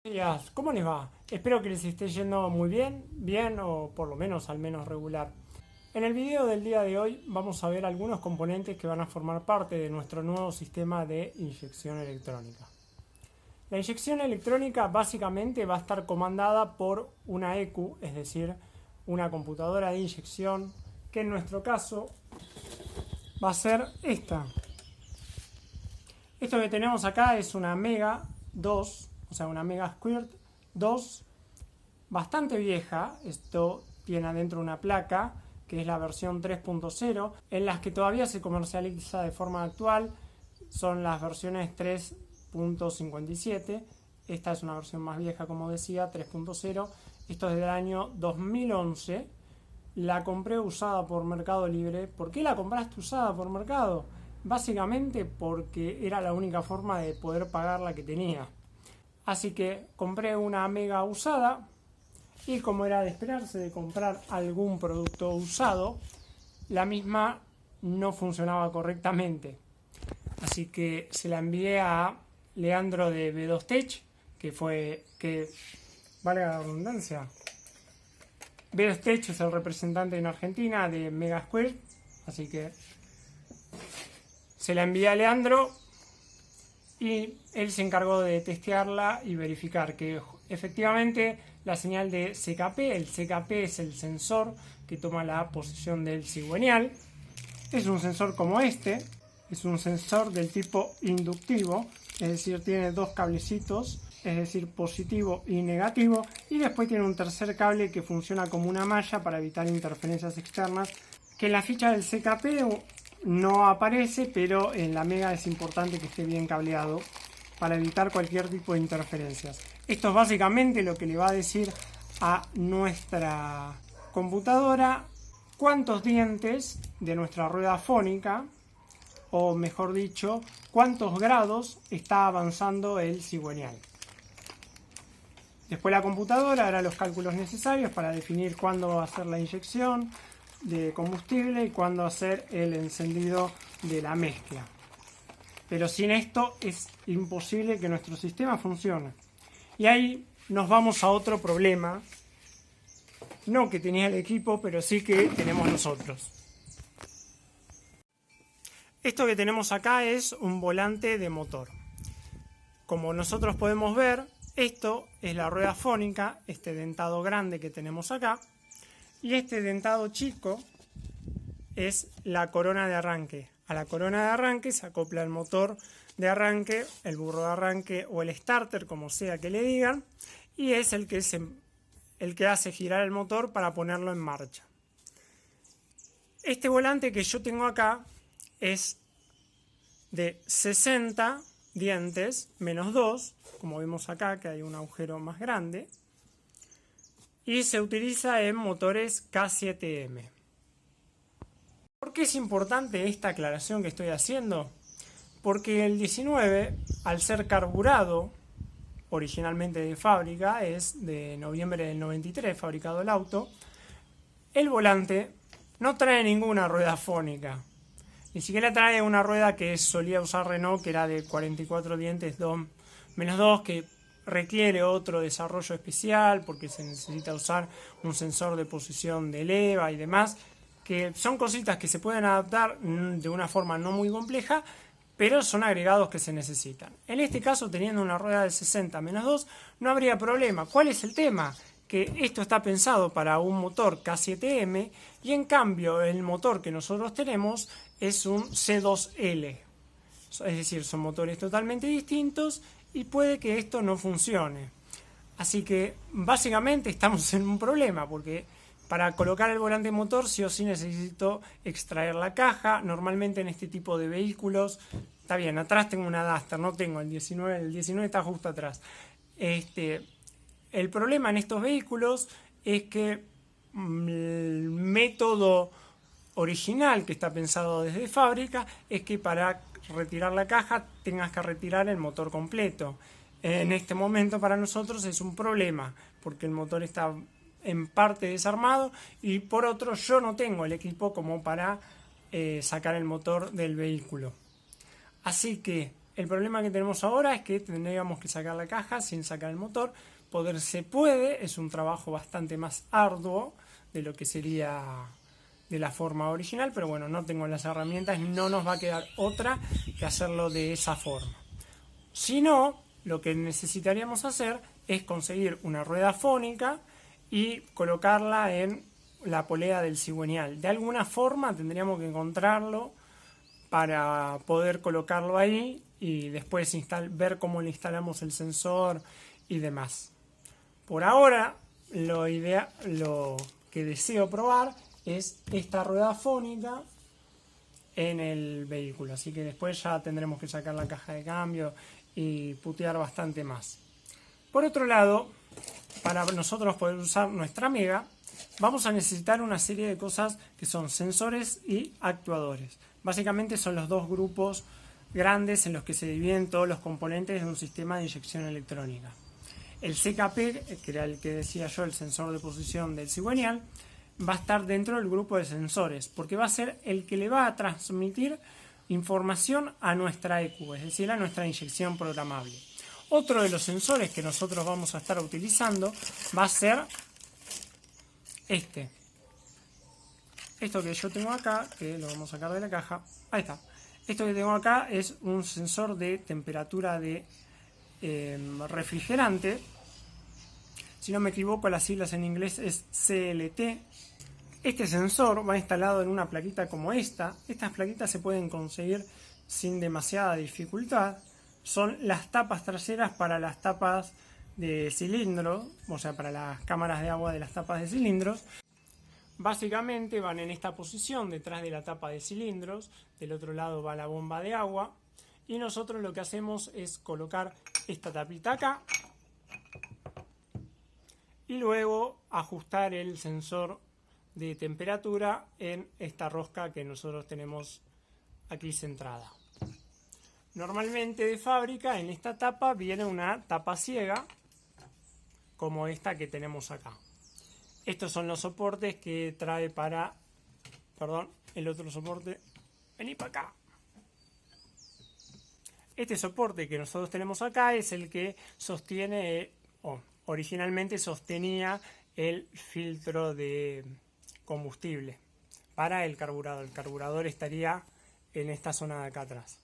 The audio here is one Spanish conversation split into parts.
Días, ¿cómo les va? Espero que les esté yendo muy bien o por lo menos al menos regular. En el video del día de hoy vamos a ver algunos componentes que van a formar parte de nuestro nuevo sistema de inyección electrónica. La inyección electrónica básicamente va a estar comandada por una ECU, es decir, una computadora de inyección, que en nuestro caso va a ser esta. Esto que tenemos acá es una Mega 2, o sea, una Mega Squirt 2, bastante vieja. Esto tiene adentro una placa que es la versión 3.0, en las que todavía se comercializa de forma actual. Son las versiones 3.57. Esta es una versión más vieja, como decía, 3.0. Esto es del año 2011. La compré usada por Mercado Libre. ¿Por qué la compraste usada por Mercado? Básicamente porque era la única forma de poder pagar la que tenía. Así que compré una Mega usada y, como era de esperarse de comprar algún producto usado, la misma no funcionaba correctamente. Así que se la envié a Leandro de B2 Tech, que valga la redundancia, B2 Tech es el representante en Argentina de Mega Square, así que se la envié a Leandro y él se encargó de testearla y verificar que efectivamente la señal de CKP, el CKP es el sensor que toma la posición del cigüeñal, es un sensor como este, es un sensor del tipo inductivo, es decir, tiene dos cablecitos, es decir, positivo y negativo, y después tiene un tercer cable que funciona como una malla para evitar interferencias externas, que en la ficha del CKP no aparece, pero en la Mega es importante que esté bien cableado para evitar cualquier tipo de interferencias. Esto es básicamente lo que le va a decir a nuestra computadora cuántos dientes de nuestra rueda fónica, o mejor dicho, cuántos grados está avanzando el cigüeñal. Después la computadora hará los cálculos necesarios para definir cuándo va a hacer la inyección de combustible y cuándo hacer el encendido de la mezcla. Pero sin esto es imposible que nuestro sistema funcione. Y ahí nos vamos a otro problema, no que tenía el equipo, pero sí que tenemos nosotros. Esto que tenemos acá es un volante de motor. Como nosotros podemos ver, esto es la rueda fónica, este dentado grande que tenemos acá, y este dentado chico es la corona de arranque. A la corona de arranque se acopla el motor de arranque, el burro de arranque o el starter, como sea que le digan, y es el que hace girar el motor para ponerlo en marcha. Este volante que yo tengo acá es de 60 dientes menos 2, como vemos acá que hay un agujero más grande, y se utiliza en motores K7M. ¿Por qué es importante esta aclaración que estoy haciendo? Porque el 19, al ser carburado originalmente de fábrica, es de noviembre del 93, fabricado el auto, el volante no trae ninguna rueda fónica. Ni siquiera trae una rueda que solía usar Renault, que era de 44 dientes menos 2, que requiere otro desarrollo especial porque se necesita usar un sensor de posición de leva y demás, que son cositas que se pueden adaptar de una forma no muy compleja, pero son agregados que se necesitan. En este caso, teniendo una rueda de 60 menos 2, no habría problema. ¿Cuál es el tema? Que esto está pensado para un motor K7M y en cambio el motor que nosotros tenemos es un C2L. Es decir, son motores totalmente distintos y puede que esto no funcione. Así que básicamente estamos en un problema porque para colocar el volante motor sí o sí necesito extraer la caja. Normalmente en este tipo de vehículos, está bien, atrás tengo una Duster, no tengo el 19 está justo atrás. El problema en estos vehículos es que el método original que está pensado desde fábrica es que para retirar la caja tengas que retirar el motor completo. En este momento para nosotros es un problema porque el motor está en parte desarmado y por otro yo no tengo el equipo como para sacar el motor del vehículo. Así que El problema que tenemos ahora es que tendríamos que sacar la caja sin sacar el motor. Poder se puede, es un trabajo bastante más arduo de lo que sería de la forma original, pero bueno, no tengo las herramientas, no nos va a quedar otra que hacerlo de esa forma. Si no, lo que necesitaríamos hacer es conseguir una rueda fónica y colocarla en la polea del cigüeñal. De alguna forma tendríamos que encontrarlo para poder colocarlo ahí y después ver cómo le instalamos el sensor y demás. Por ahora, lo que deseo probar es esta rueda fónica en el vehículo. Así que después ya tendremos que sacar la caja de cambio y putear bastante más. Por otro lado, para nosotros poder usar nuestra Mega, vamos a necesitar una serie de cosas que son sensores y actuadores. Básicamente son los dos grupos grandes en los que se dividen todos los componentes de un sistema de inyección electrónica. El CKP, que era el que decía yo, el sensor de posición del cigüeñal, va a estar dentro del grupo de sensores, porque va a ser el que le va a transmitir información a nuestra ECU, es decir, a nuestra inyección programable. Otro de los sensores que nosotros vamos a estar utilizando va a ser este. Esto que yo tengo acá, que lo vamos a sacar de la caja, ahí está. Esto que tengo acá es un sensor de temperatura de refrigerante. Si no me equivoco, las siglas en inglés es CLT. Este sensor va instalado en una plaquita como esta. Estas plaquitas se pueden conseguir sin demasiada dificultad. Son las tapas traseras para las tapas de cilindro, o sea, para las cámaras de agua de las tapas de cilindros. Básicamente van en esta posición detrás de la tapa de cilindros, del otro lado va la bomba de agua y nosotros lo que hacemos es colocar esta tapita acá y luego ajustar el sensor de temperatura en esta rosca que nosotros tenemos aquí centrada. Normalmente de fábrica en esta tapa viene una tapa ciega como esta que tenemos acá. Estos son los soportes que trae para... Perdón, el otro soporte. Vení para acá. Este soporte que nosotros tenemos acá es el que sostiene, originalmente sostenía el filtro de combustible para el carburador. El carburador estaría en esta zona de acá atrás.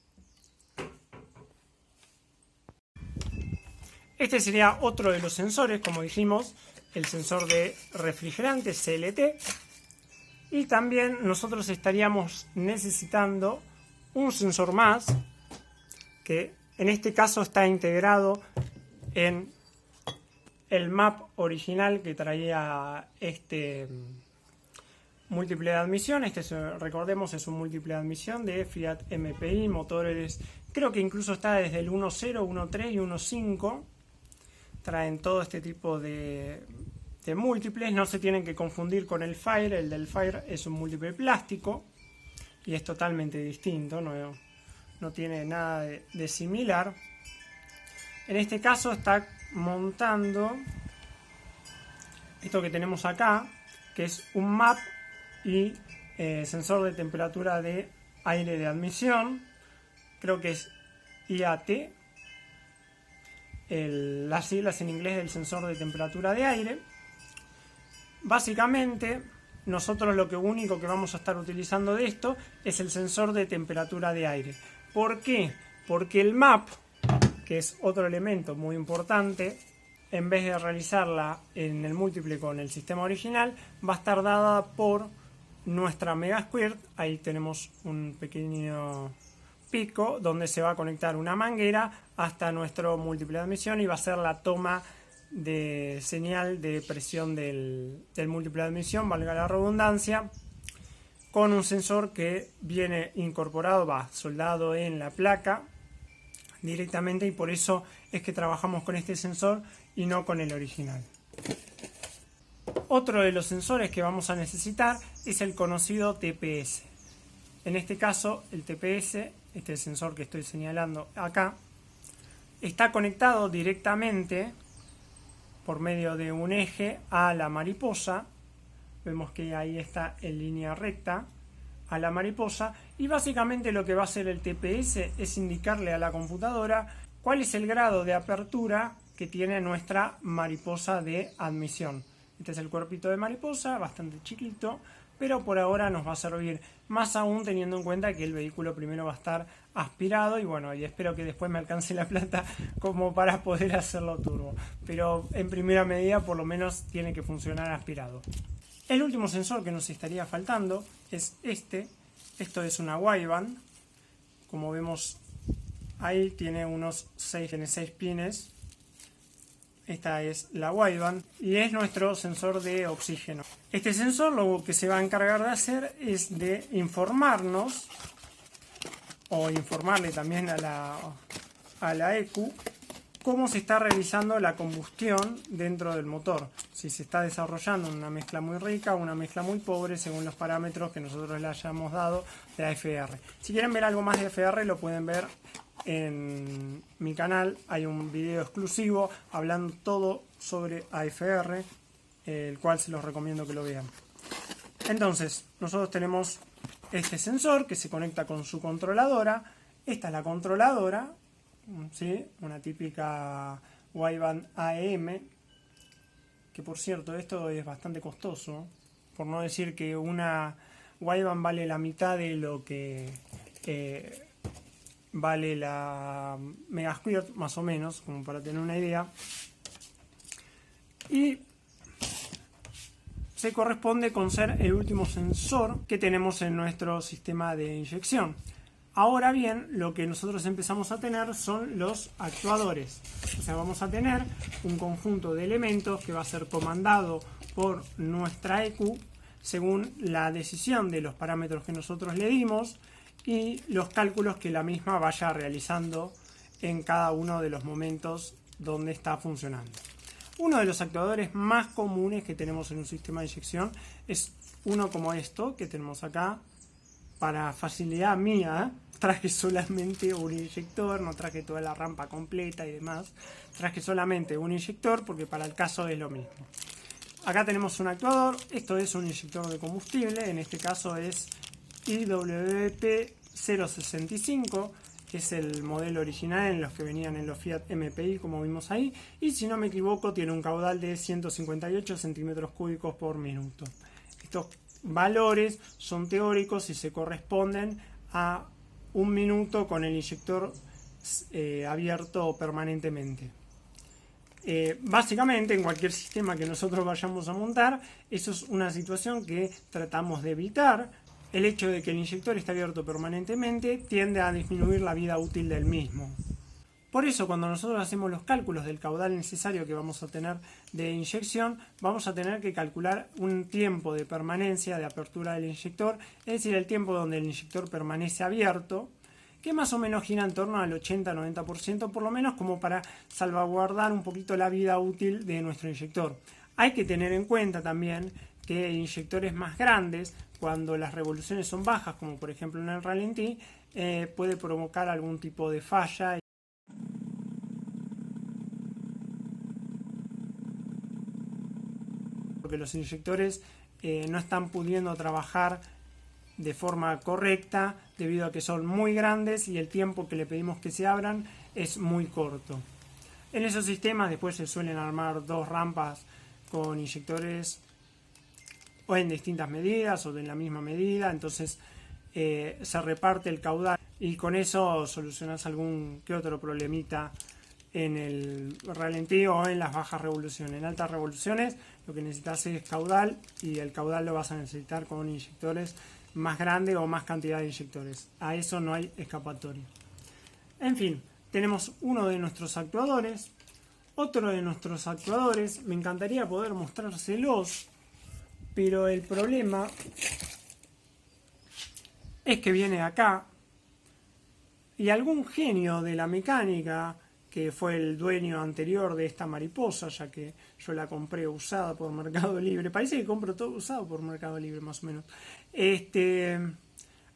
Este sería otro de los sensores, como dijimos, el sensor de refrigerante CLT. Y también nosotros estaríamos necesitando un sensor más, que en este caso está integrado en el MAP original que traía este múltiple de admisión. Recordemos, es un múltiple de admisión de Fiat MPI, motores, creo que incluso está desde el 1.0, 1.3 y 1.5. Traen todo este tipo de múltiples. No se tienen que confundir con el Fire. El del Fire es un múltiple plástico y es totalmente distinto, no tiene nada de similar. En este caso está montando esto que tenemos acá, que es un MAP y sensor de temperatura de aire de admisión, creo que es IAT, las siglas en inglés del sensor de temperatura de aire. Básicamente nosotros lo único que vamos a estar utilizando de esto es el sensor de temperatura de aire. ¿Por qué? Porque el MAP, que es otro elemento muy importante, en vez de realizarla en el múltiple con el sistema original, va a estar dada por nuestra Mega Squirt. Ahí tenemos un pequeño pico donde se va a conectar una manguera hasta nuestro múltiple de admisión y va a ser la toma de señal de presión del múltiple de admisión, valga la redundancia, con un sensor que viene incorporado, soldado en la placa directamente, y por eso es que trabajamos con este sensor y no con el original. Otro de los sensores que vamos a necesitar es el conocido TPS. En este caso, el TPS, este sensor que estoy señalando acá, está conectado directamente por medio de un eje a la mariposa. Vemos que ahí está en línea recta. a la mariposa, y básicamente lo que va a hacer el TPS es indicarle a la computadora cuál es el grado de apertura que tiene nuestra mariposa de admisión. Este es el cuerpito de mariposa, bastante chiquito, pero por ahora nos va a servir, más aún teniendo en cuenta que el vehículo primero va a estar aspirado, y bueno, y espero que después me alcance la plata como para poder hacerlo turbo, pero en primera medida por lo menos tiene que funcionar aspirado. El último sensor que nos estaría faltando es este. Esto es una wideband, como vemos ahí tiene tiene 6 pines. Esta es la wideband y es nuestro sensor de oxígeno. Este sensor lo que se va a encargar de hacer es de informarnos, o informarle también a la ECU, cómo se está realizando la combustión dentro del motor. Si se está desarrollando una mezcla muy rica o una mezcla muy pobre según los parámetros que nosotros le hayamos dado de AFR. Si quieren ver algo más de AFR lo pueden ver en mi canal, hay un video exclusivo hablando todo sobre AFR, el cual se los recomiendo que lo vean. Entonces, nosotros tenemos este sensor que se conecta con su controladora. Esta es la controladora, ¿sí? Una típica wideband AEM, que por cierto esto es bastante costoso, por no decir que una wideband vale la mitad de lo que vale la Megasquirt, más o menos, como para tener una idea, y se corresponde con ser el último sensor que tenemos en nuestro sistema de inyección. Ahora bien, lo que nosotros empezamos a tener son los actuadores, o sea, vamos a tener un conjunto de elementos que va a ser comandado por nuestra ECU según la decisión de los parámetros que nosotros le dimos y los cálculos que la misma vaya realizando en cada uno de los momentos donde está funcionando. Uno de los actuadores más comunes que tenemos en un sistema de inyección es uno como esto que tenemos acá. Para facilidad mía, traje solamente un inyector, no traje toda la rampa completa y demás. Traje solamente un inyector porque para el caso es lo mismo. Acá tenemos un actuador, esto es un inyector de combustible, en este caso es IWP 065, que es el modelo original en los que venían en los Fiat MPI, como vimos ahí, y si no me equivoco tiene un caudal de 158 centímetros cúbicos por minuto. Estos valores son teóricos y se corresponden a un minuto con el inyector abierto permanentemente. Básicamente en cualquier sistema que nosotros vayamos a montar, eso es una situación que tratamos de evitar. El hecho de que el inyector esté abierto permanentemente tiende a disminuir la vida útil del mismo. Por eso, cuando nosotros hacemos los cálculos del caudal necesario que vamos a tener de inyección, vamos a tener que calcular un tiempo de permanencia, de apertura del inyector, es decir, el tiempo donde el inyector permanece abierto, que más o menos gira en torno al 80-90%, por lo menos como para salvaguardar un poquito la vida útil de nuestro inyector. Hay que tener en cuenta también que inyectores más grandes, cuando las revoluciones son bajas, como por ejemplo en el ralentí, puede provocar algún tipo de falla. Porque los inyectores no están pudiendo trabajar de forma correcta debido a que son muy grandes y el tiempo que le pedimos que se abran es muy corto. En esos sistemas después se suelen armar dos rampas con inyectores o en distintas medidas o en la misma medida, entonces se reparte el caudal y con eso solucionas algún que otro problemita en el ralentí o en las bajas revoluciones. En altas revoluciones lo que necesitas es caudal y el caudal lo vas a necesitar con inyectores más grandes o más cantidad de inyectores. A eso no hay escapatoria. En fin, tenemos uno de nuestros actuadores. Otro de nuestros actuadores, me encantaría poder mostrárselos, pero el problema es que viene acá y algún genio de la mecánica, que fue el dueño anterior de esta mariposa, ya que yo la compré usada por Mercado Libre, parece que compro todo usado por Mercado Libre más o menos,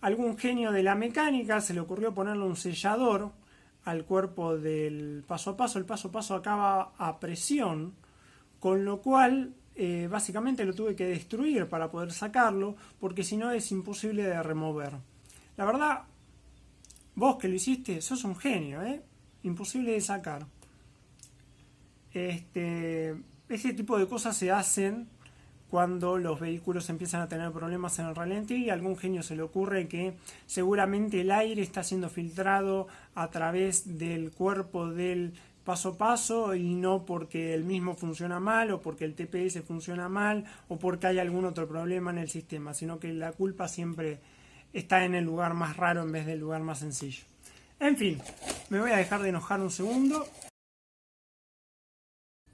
algún genio de la mecánica se le ocurrió ponerle un sellador al cuerpo del paso a paso. El paso a paso acaba a presión, con lo cual básicamente lo tuve que destruir para poder sacarlo, porque si no es imposible de remover. La verdad, vos que lo hiciste, sos un genio, imposible de sacar. Ese tipo de cosas se hacen cuando los vehículos empiezan a tener problemas en el ralentí y a algún genio se le ocurre que seguramente el aire está siendo filtrado a través del cuerpo del paso a paso y no porque el mismo funciona mal o porque el TPS funciona mal o porque hay algún otro problema en el sistema, sino que la culpa siempre está en el lugar más raro en vez del lugar más sencillo. En fin, me voy a dejar de enojar un segundo.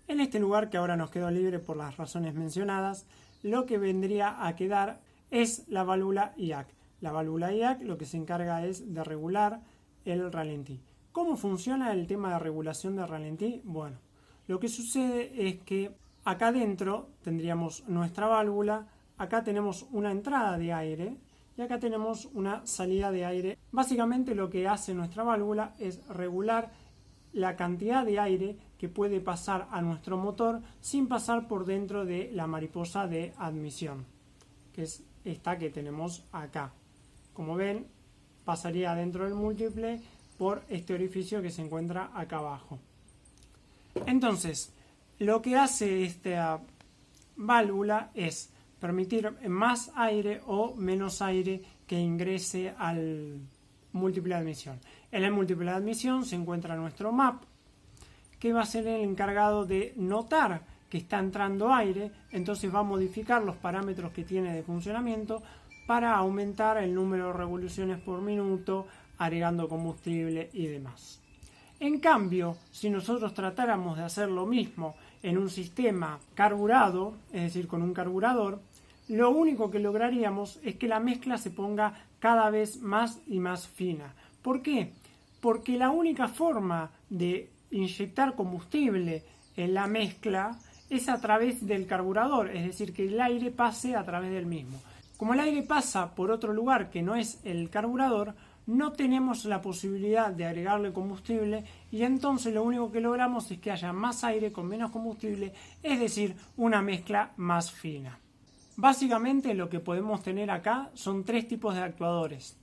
En este lugar que ahora nos quedó libre por las razones mencionadas, lo que vendría a quedar es la válvula IAC. La válvula IAC lo que se encarga es de regular el ralentí. ¿Cómo funciona el tema de regulación de ralentí? Bueno, lo que sucede es que acá adentro tendríamos nuestra válvula, acá tenemos una entrada de aire y acá tenemos una salida de aire. Básicamente lo que hace nuestra válvula es regular la cantidad de aire que puede pasar a nuestro motor sin pasar por dentro de la mariposa de admisión, que es esta que tenemos acá. Como ven, pasaría dentro del múltiple por este orificio que se encuentra acá abajo. Entonces, lo que hace esta válvula es permitir más aire o menos aire que ingrese al múltiple de admisión. En el múltiple de admisión se encuentra nuestro MAP, que va a ser el encargado de notar que está entrando aire, entonces va a modificar los parámetros que tiene de funcionamiento para aumentar el número de revoluciones por minuto, agregando combustible y demás. En cambio, si nosotros tratáramos de hacer lo mismo en un sistema carburado, es decir, con un carburador, lo único que lograríamos es que la mezcla se ponga cada vez más y más fina. ¿Por qué? Porque la única forma de inyectar combustible en la mezcla es a través del carburador, es decir, que el aire pase a través del mismo. Como el aire pasa por otro lugar que no es el carburador, no tenemos la posibilidad de agregarle combustible y entonces lo único que logramos es que haya más aire con menos combustible, es decir, una mezcla más fina. Básicamente lo que podemos tener acá son tres tipos de actuadores.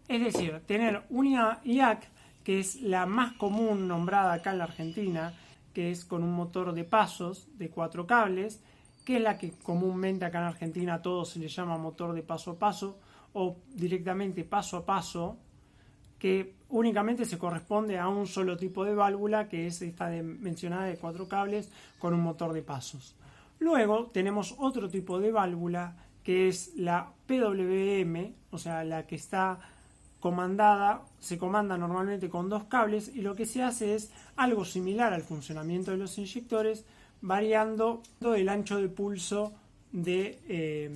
Es decir, tener una IAC, que es la más común nombrada acá en la Argentina, que es con un motor de pasos de 4 cables, que es la que comúnmente acá en Argentina a todos se le llama motor de paso a paso o directamente paso a paso, que únicamente se corresponde a un solo tipo de válvula, que es esta mencionada de 4 cables con un motor de pasos. Luego tenemos otro tipo de válvula que es la PWM, o sea, la que está comandada, se comanda normalmente con 2 cables y lo que se hace es algo similar al funcionamiento de los inyectores, variando el ancho de pulso de,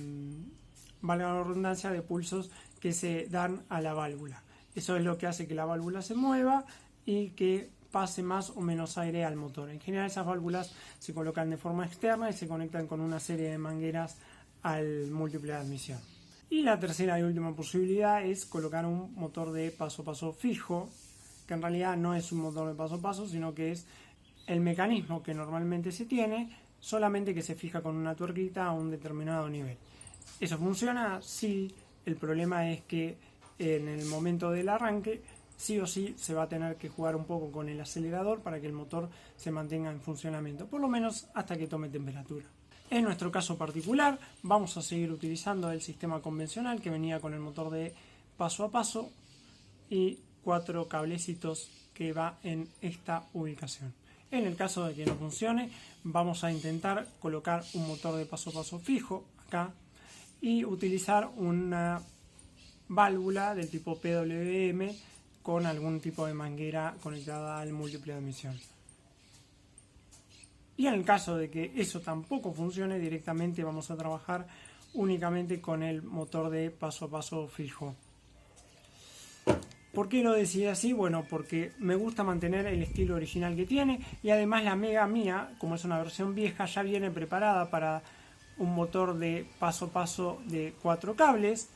valga la redundancia, de pulsos que se dan a la válvula. Eso es lo que hace que la válvula se mueva y que pase más o menos aire al motor. En general esas válvulas se colocan de forma externa y se conectan con una serie de mangueras al múltiple de admisión. Y la tercera y última posibilidad es colocar un motor de paso a paso fijo, que en realidad no es un motor de paso a paso, sino que es el mecanismo que normalmente se tiene, solamente que se fija con una tuerquita a un determinado nivel. ¿Eso funciona? Sí. El problema es que en el momento del arranque sí o sí se va a tener que jugar un poco con el acelerador para que el motor se mantenga en funcionamiento, por lo menos hasta que tome temperatura. En nuestro caso particular vamos a seguir utilizando el sistema convencional que venía con el motor de paso a paso y 4 cablecitos que va en esta ubicación. En el caso de que no funcione, vamos a intentar colocar un motor de paso a paso fijo acá y utilizar una válvula del tipo PWM con algún tipo de manguera conectada al múltiple de admisión. Y en el caso de que eso tampoco funcione, directamente vamos a trabajar únicamente con el motor de paso a paso fijo. ¿Por qué lo decidí así? Bueno, porque me gusta mantener el estilo original que tiene y además la Mega mía, como es una versión vieja, ya viene preparada para un motor de paso a paso de 4 cables.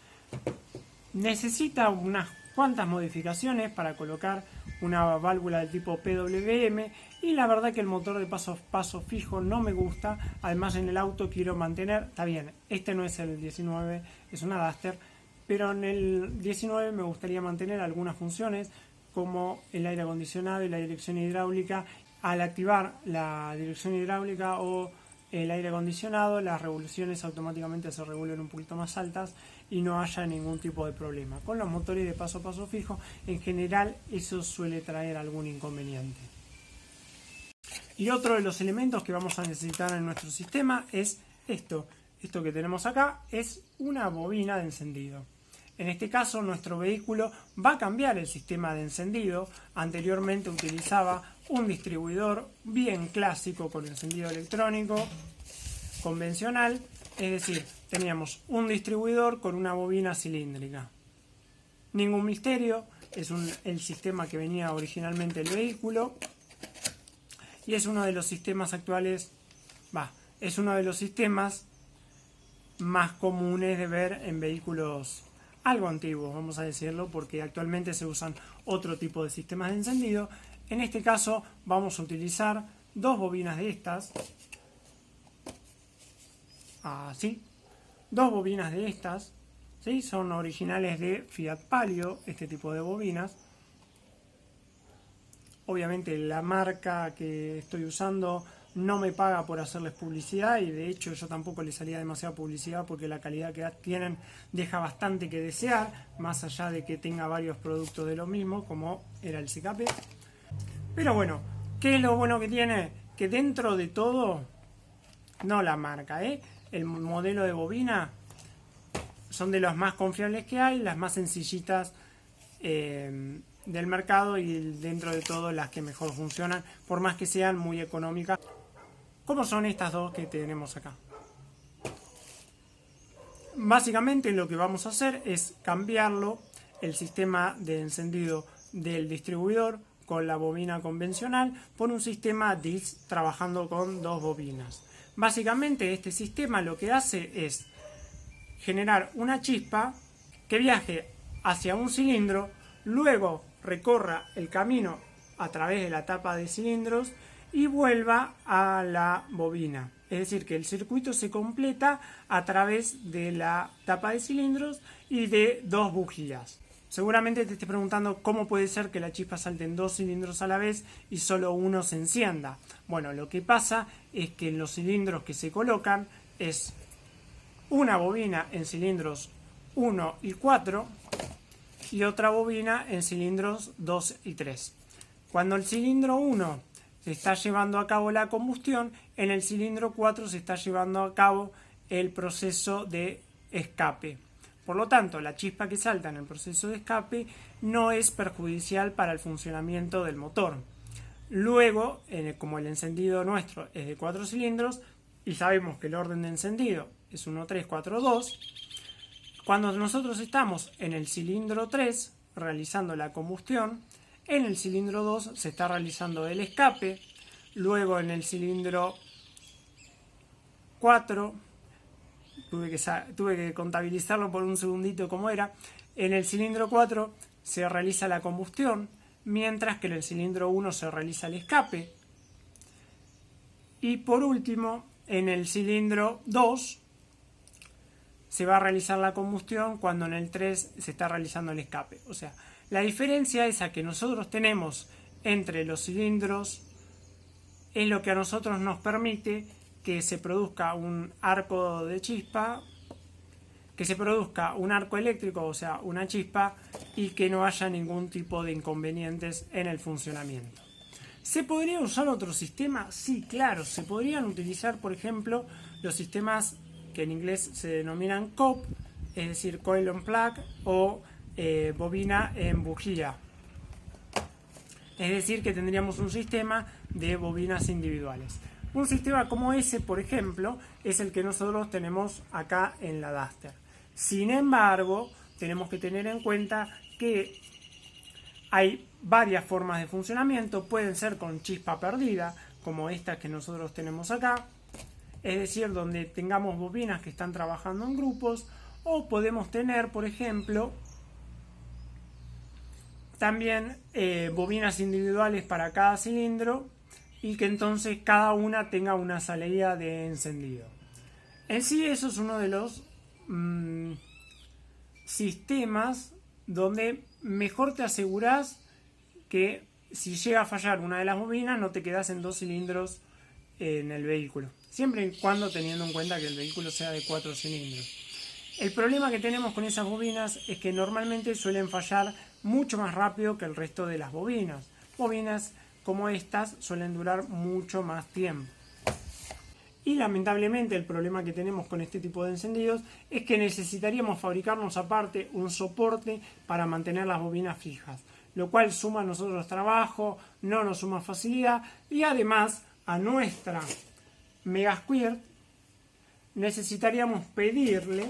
Necesita unas cuantas modificaciones para colocar una válvula del tipo PWM, y la verdad que el motor de paso fijo no me gusta. Además, en el auto quiero mantener, está bien, este no es el 19, es una Duster, pero en el 19 me gustaría mantener algunas funciones como el aire acondicionado y la dirección hidráulica. Al activar la dirección hidráulica o el aire acondicionado, las revoluciones automáticamente se regulen un poquito más altas y no haya ningún tipo de problema. Con los motores de paso fijo, en general eso suele traer algún inconveniente. Y otro de los elementos que vamos a necesitar en nuestro sistema es esto. Esto que tenemos acá es una bobina de encendido. En este caso, nuestro vehículo va a cambiar el sistema de encendido. Anteriormente utilizaba un distribuidor bien clásico con encendido electrónico convencional, es decir, teníamos un distribuidor con una bobina cilíndrica. Ningún misterio, es el sistema que venía originalmente del vehículo y es uno de los sistemas actuales, es uno de los sistemas más comunes de ver en vehículos algo antiguos, vamos a decirlo, porque actualmente se usan otro tipo de sistemas de encendido. En este caso vamos a utilizar dos bobinas de estas, así, dos bobinas de estas, ¿sí? Son originales de Fiat Palio, este tipo de bobinas. Obviamente la marca que estoy usando no me paga por hacerles publicidad y de hecho yo tampoco les haría demasiada publicidad porque la calidad que tienen deja bastante que desear, más allá de que tenga varios productos de lo mismo como era el CKP. Pero bueno, ¿qué es lo bueno que tiene? Que dentro de todo, no la marca, el modelo de bobina son de los más confiables que hay, las más sencillitas del mercado y dentro de todo las que mejor funcionan, por más que sean muy económicas, como son estas dos que tenemos acá. Básicamente lo que vamos a hacer es cambiarlo, el sistema de encendido del distribuidor con la bobina convencional, por un sistema DIS trabajando con dos bobinas. Básicamente este sistema lo que hace es generar una chispa que viaje hacia un cilindro, luego recorra el camino a través de la tapa de cilindros y vuelva a la bobina. Es decir, que el circuito se completa a través de la tapa de cilindros y de dos bujías. Seguramente te estés preguntando cómo puede ser que la chispa salte en dos cilindros a la vez y solo uno se encienda. Bueno, lo que pasa es que en los cilindros que se colocan es una bobina en cilindros 1 y 4 y otra bobina en cilindros 2 y 3. Cuando el cilindro 1 se está llevando a cabo la combustión, en el cilindro 4 se está llevando a cabo el proceso de escape. Por lo tanto, la chispa que salta en el proceso de escape no es perjudicial para el funcionamiento del motor. Luego, como el encendido nuestro es de 4 cilindros y sabemos que el orden de encendido es 1, 3, 4, 2, cuando nosotros estamos en el cilindro 3 realizando la combustión, en el cilindro 2 se está realizando el escape, luego en el cilindro 4, tuve que contabilizarlo por un segundito como era, en el cilindro 4 se realiza la combustión, mientras que en el cilindro 1 se realiza el escape. Y por último, en el cilindro 2 se va a realizar la combustión cuando en el 3 se está realizando el escape. O sea, la diferencia esa que nosotros tenemos entre los cilindros es lo que a nosotros nos permite que se produzca un arco de chispa, que se produzca un arco eléctrico, o sea, una chispa, y que no haya ningún tipo de inconvenientes en el funcionamiento. ¿Se podría usar otro sistema? Sí, claro, se podrían utilizar, por ejemplo, los sistemas que en inglés se denominan COP, es decir, Coil on Plug o bobina en bujía. Es decir, que tendríamos un sistema de bobinas individuales. Un sistema como ese, por ejemplo, es el que nosotros tenemos acá en la Duster. Sin embargo, tenemos que tener en cuenta que hay varias formas de funcionamiento. Pueden ser con chispa perdida, como estas que nosotros tenemos acá, es decir, donde tengamos bobinas que están trabajando en grupos, o podemos tener, por ejemplo, también bobinas individuales para cada cilindro y que entonces cada una tenga una salida de encendido. En sí eso es uno de los sistemas donde mejor te aseguras que si llega a fallar una de las bobinas no te quedas en 2 cilindros en el vehículo, siempre y cuando teniendo en cuenta que el vehículo sea de 4 cilindros. El problema que tenemos con esas bobinas es que normalmente suelen fallar mucho más rápido que el resto de las bobinas. Bobinas como estas suelen durar mucho más tiempo. Y lamentablemente el problema que tenemos con este tipo de encendidos es que necesitaríamos fabricarnos aparte un soporte para mantener las bobinas fijas, lo cual suma a nosotros trabajo, no nos suma facilidad y además a nuestra Mega Squirt necesitaríamos pedirle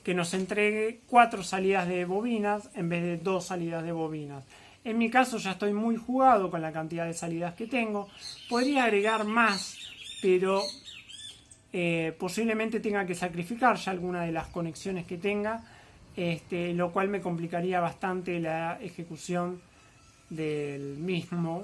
que nos entregue 4 salidas de bobinas en vez de 2 salidas de bobinas. En mi caso ya estoy muy jugado con la cantidad de salidas que tengo. Podría agregar más, pero posiblemente tenga que sacrificar ya alguna de las conexiones que tenga, lo cual me complicaría bastante la ejecución del mismo.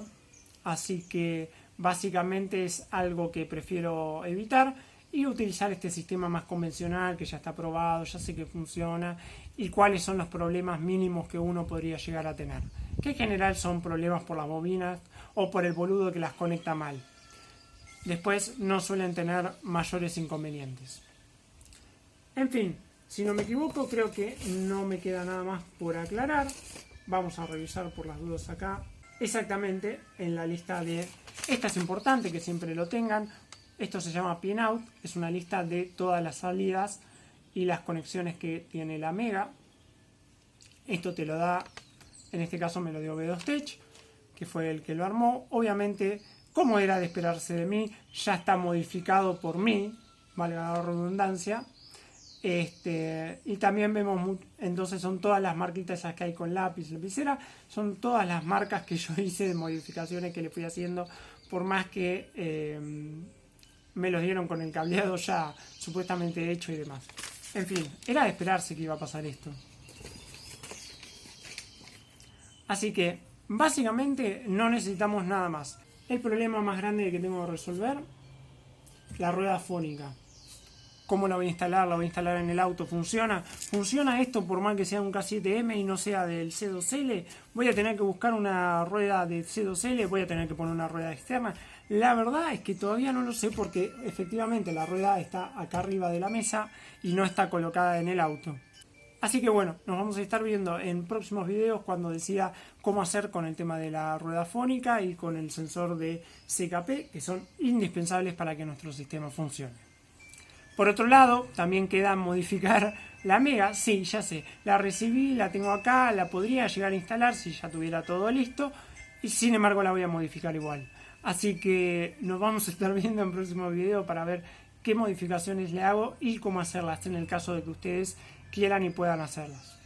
Así que básicamente es algo que prefiero evitar y utilizar este sistema más convencional que ya está probado, ya sé que funciona y cuáles son los problemas mínimos que uno podría llegar a tener, que en general son problemas por las bobinas o por el boludo que las conecta mal. Después no suelen tener mayores inconvenientes. En fin, si no me equivoco, creo que no me queda nada más por aclarar. Vamos a revisar por las dudas acá. Exactamente en la lista de... Esta es importante que siempre lo tengan. Esto se llama pinout, es una lista de todas las salidas y las conexiones que tiene la Mega. Esto te lo da, en este caso me lo dio B2Tech, que fue el que lo armó. Obviamente, como era de esperarse de mí, ya está modificado por mí, valga la redundancia. Y también vemos, entonces son todas las marquitas esas que hay con lápiz, lapicera, son todas las marcas que yo hice de modificaciones que le fui haciendo, por más que me los dieron con el cableado ya supuestamente hecho y demás. En fin, era de esperarse que iba a pasar esto. Así que, básicamente, no necesitamos nada más. El problema más grande que tengo que resolver, la rueda fónica. ¿Cómo la voy a instalar? La voy a instalar en el auto. ¿Funciona? ¿Funciona esto por más que sea un K7M y no sea del C2L? ¿Voy a tener que buscar una rueda de C2L? ¿Voy a tener que poner una rueda externa? La verdad es que todavía no lo sé porque efectivamente la rueda está acá arriba de la mesa y no está colocada en el auto. Así que bueno, nos vamos a estar viendo en próximos videos cuando decida cómo hacer con el tema de la rueda fónica y con el sensor de CKP, que son indispensables para que nuestro sistema funcione. Por otro lado, también queda modificar la Mega. Sí, ya sé, la recibí, la tengo acá, la podría llegar a instalar si ya tuviera todo listo y sin embargo la voy a modificar igual. Así que nos vamos a estar viendo en próximos videos para ver qué modificaciones le hago y cómo hacerlas en el caso de que ustedes quieran y puedan hacerlas.